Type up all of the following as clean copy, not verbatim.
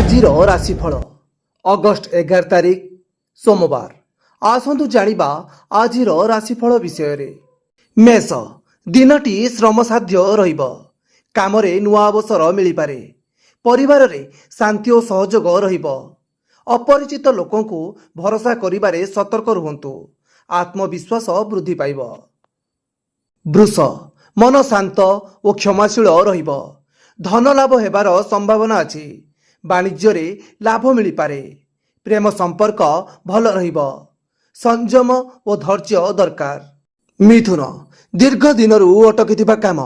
ଆଜିର ରାଶିଫଳ ଅଗଷ୍ଟ 11 ତାରିଖ ସୋମବାର। ଆସନ୍ତୁ ଜାଣିବା ଆଜିର ରାଶିଫଳ ବିଷୟରେ। ମେଷ, ଦିନଟି ଶ୍ରମସାଧ୍ୟ ରହିବ। କାମରେ ନୂଆ ଅବସର ମିଳିପାରେ। ପରିବାରରେ ଶାନ୍ତି ଓ ସହଯୋଗ ରହିବ। ଅପରିଚିତ ଲୋକଙ୍କୁ ଭରସା କରିବାରେ ସତର୍କ ରୁହନ୍ତୁ। ଆତ୍ମବିଶ୍ୱାସ ବୃଦ୍ଧି ପାଇବ। ବୃଷ, ମନ ଶାନ୍ତ ଓ କ୍ଷମାଶୀଳ ରହିବ। ଧନ ଲାଭ ହେବାର ସମ୍ଭାବନା ଅଛି। ବାଣିଜ୍ୟରେ ଲାଭ ମିଳିପାରେ। ପ୍ରେମ ସମ୍ପର୍କ ଭଲ ରହିବ। ସଂଯମ ଓ ଧୈର୍ଯ୍ୟ ଦରକାର। ମିଥୁନ, ଦୀର୍ଘ ଦିନରୁ ଅଟକିଥିବା କାମ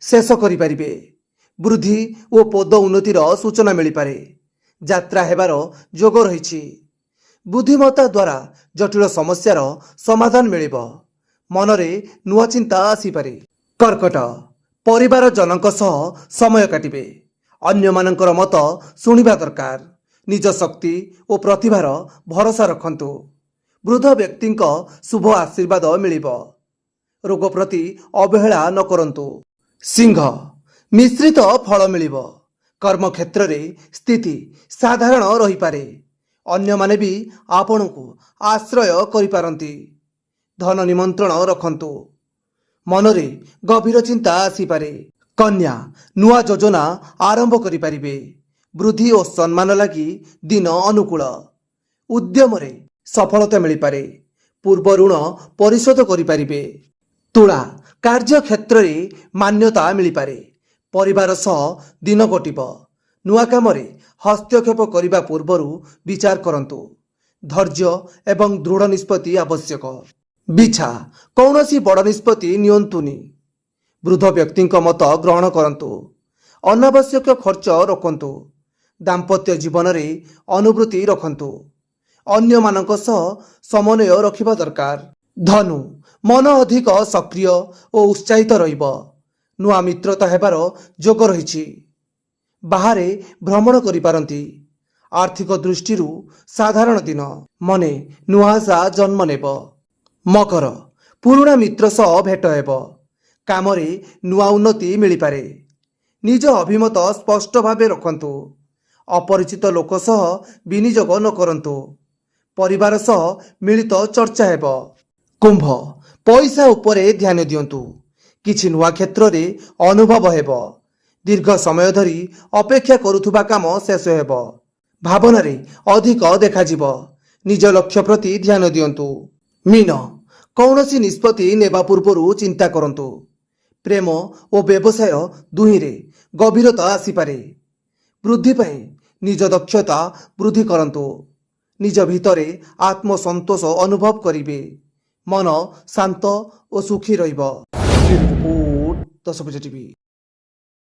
ଶେଷ କରିପାରିବେ। ବୃଦ୍ଧି ଓ ପଦ ଉନ୍ନତିର ସୂଚନା ମିଳିପାରେ। ଯାତ୍ରା ହେବାର ଯୋଗ ରହିଛି। ବୁଦ୍ଧିମତ୍ତା ଦ୍ୱାରା ଜଟିଳ ସମସ୍ୟାର ସମାଧାନ ମିଳିବ। ମନରେ ନୂଆ ଚିନ୍ତା ଆସିପାରେ। କର୍କଟ, ପରିବାରଜନଙ୍କ ସହ ସମୟ କାଟିବେ। ଅନ୍ୟମାନଙ୍କର ମତ ଶୁଣିବା ଦରକାର। ନିଜ ଶକ୍ତି ଓ ପ୍ରତିଭାର ଭରସା ରଖନ୍ତୁ। ବୃଦ୍ଧ ବ୍ୟକ୍ତିଙ୍କ ଶୁଭ ଆଶୀର୍ବାଦ ମିଳିବ। ରୋଗ ପ୍ରତି ଅବହେଳା ନ କରନ୍ତୁ। ସିଂହ, ମିଶ୍ରିତ ଫଳ ମିଳିବ। କର୍ମକ୍ଷେତ୍ରରେ ସ୍ଥିତି ସାଧାରଣ ରହିପାରେ। ଅନ୍ୟମାନେ ବି ଆପଣଙ୍କୁ ଆଶ୍ରୟ କରିପାରନ୍ତି। ଧନ ନିମନ୍ତ୍ରଣ ରଖନ୍ତୁ। ମନରେ ଗଭୀର ଚିନ୍ତା ଆସିପାରେ। କନ୍ୟା, ନୂଆ ଯୋଜନା ଆରମ୍ଭ କରିପାରିବେ। ବୃଦ୍ଧି ଓ ସମ୍ମାନ ଲାଗି ଦିନ ଅନୁକୂଳ। ଉଦ୍ୟମରେ ସଫଳତା ମିଳିପାରେ। ପୂର୍ବ ଋଣ ପରିଶୋଧ କରିପାରିବେ। ତୁଳା, କାର୍ଯ୍ୟକ୍ଷେତ୍ରରେ ମାନ୍ୟତା ମିଳିପାରେ। ପରିବାର ସହ ଦିନ କଟିବ। ନୂଆ କାମରେ ହସ୍ତକ୍ଷେପ କରିବା ପୂର୍ବରୁ ବିଚାର କରନ୍ତୁ। ଧୈର୍ଯ୍ୟ ଏବଂ ଦୃଢ଼ ନିଷ୍ପତ୍ତି ଆବଶ୍ୟକ। ବିଛା, କୌଣସି ବଡ଼ ନିଷ୍ପତ୍ତି ନିଅନ୍ତୁନି। ବୃଦ୍ଧ ବ୍ୟକ୍ତିଙ୍କ ମତ ଗ୍ରହଣ କରନ୍ତୁ। ଅନାବଶ୍ୟକ ଖର୍ଚ୍ଚ ରୋକନ୍ତୁ। ଦାମ୍ପତ୍ୟ ଜୀବନରେ ଅନୁଭୂତି ରଖନ୍ତୁ। ଅନ୍ୟମାନଙ୍କ ସହ ସମନ୍ୱୟ ରଖିବା ଦରକାର। ଧନୁ, ମନ ଅଧିକ ସକ୍ରିୟ ଓ ଉତ୍ସାହିତ ରହିବ। ନୂଆ ମିତ୍ରତା ହେବାର ଯୋଗ ରହିଛି। ବାହାରେ ଭ୍ରମଣ କରିପାରନ୍ତି। ଆର୍ଥିକ ଦୃଷ୍ଟିରୁ ସାଧାରଣ ଦିନ। ମନେ ନୂଆ ଆଶା ଜନ୍ମ ନେବ। ମକର, ପୁରୁଣା ମିତ୍ର ସହ ଭେଟ ହେବ। କାମରେ ନୂଆ ଉନ୍ନତି ମିଳିପାରେ। ନିଜ ଅଭିମତ ସ୍ପଷ୍ଟ ଭାବେ ରଖନ୍ତୁ। ଅପରିଚିତ ଲୋକ ସହ ବିନିଯୋଗ ନ କରନ୍ତୁ। ପରିବାର ସହ ମିଳିତ ଚର୍ଚ୍ଚା ହେବ। କୁମ୍ଭ, ପଇସା ଉପରେ ଧ୍ୟାନ ଦିଅନ୍ତୁ। କିଛି ନୂଆ କ୍ଷେତ୍ରରେ ଅନୁଭବ ହେବ। ଦୀର୍ଘ ସମୟ ଧରି ଅପେକ୍ଷା କରୁଥିବା କାମ ଶେଷ ହେବ। ଭାବନାରେ ଅଧିକ ଦେଖାଯିବ। ନିଜ ଲକ୍ଷ୍ୟ ପ୍ରତି ଧ୍ୟାନ ଦିଅନ୍ତୁ। ମୀନ, କୌଣସି ନିଷ୍ପତ୍ତି ନେବା ପୂର୍ବରୁ ଚିନ୍ତା କରନ୍ତୁ। ପ୍ରେମ ଓ ବ୍ୟବସାୟ ଦୁହିଁରେ ଗଭୀରତା ଆସିପାରେ। ବୃଦ୍ଧି ପାଇଁ ନିଜ ଦକ୍ଷତା ବୃଦ୍ଧି କରନ୍ତୁ। ନିଜ ଭିତରେ ଆତ୍ମସନ୍ତୋଷ ଅନୁଭବ କରିବେ। ମନ ଶାନ୍ତ ଓ ସୁଖୀ ରହିବ। 10 ବଜେ ଟିଭି।